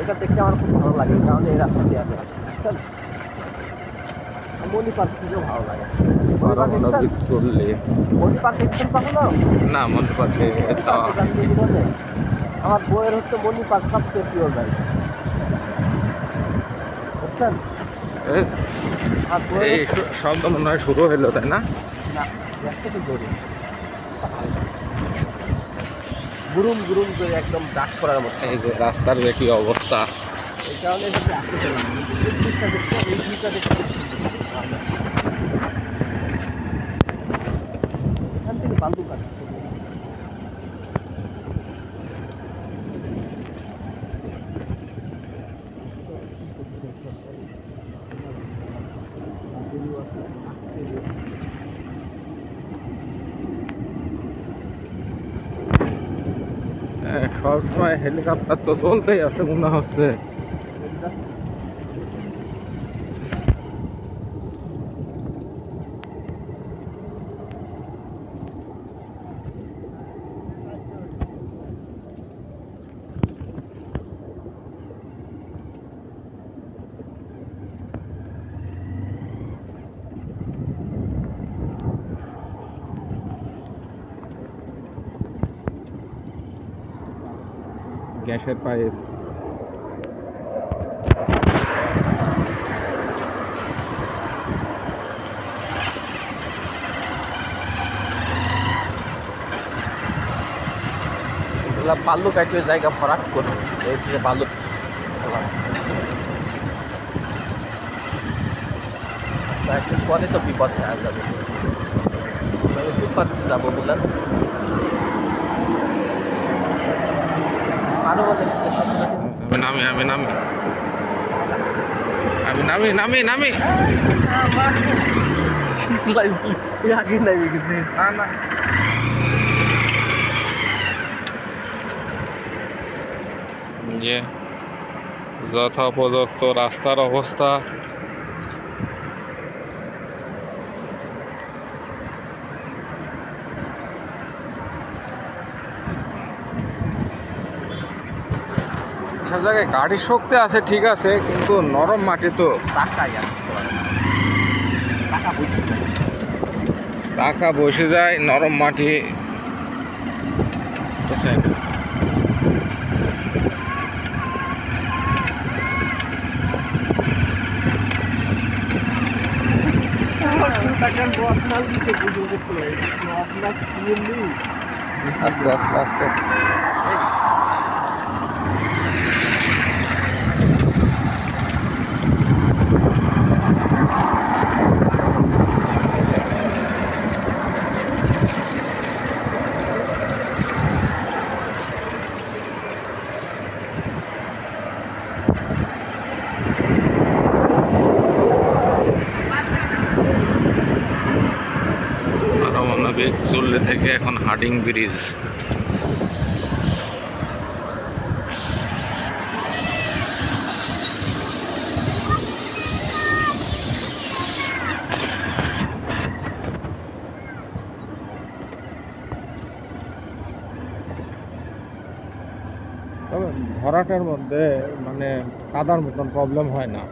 এটা দেখতে আমার খুব ভালো লাগে, কারণ এই রাস্তা দিয়ে আসে, বুঝছেন? মনি পার্ক থেকেও ভালো লাগে। মনি পার্ক দেখছেন কখনো? না, মনি পার্কে আমার বইয়ের হচ্ছে মনি পার্ক সবচেয়ে প্রিয় জায়গা, বুঝছেন? এই শব্দ মনে হয় শুরু হইলো, তাই না? গুরুম গুরুম করে একদম ডাক করার মতো। এই যে রাস্তার যে কি অবস্থা, এই কারণে এখান থেকে বালু কাটে। সবসময় হেলিকপ্টার তো চলতেই আছে মনে হচ্ছে। গ্যাসের পাইপ, বালু কাটবে জায়গা ভরাট করে, এই থেকে বালু একটু পরে তো বিপদ হয়ে যাবে। বিপদ যাবো বললেন আরো বলে নামি আমি নামি আমি নামি নামি নামি আগে নামি গেছে। না যে যথোপযুক্ত রাস্তার অবস্থা, সব জায়গায় গাড়ির শক্তি আছে ঠিক আছে, কিন্তু নরম মাটি তো চাকা বসে যায়, নরম মাটি। আস্তে আস্তে আস্তে চল্লে থেকে এখন হার্ডিং ব্রিজ। তবে ভরাটের মধ্যে মানে কাদার মতন প্রবলেম হয় না।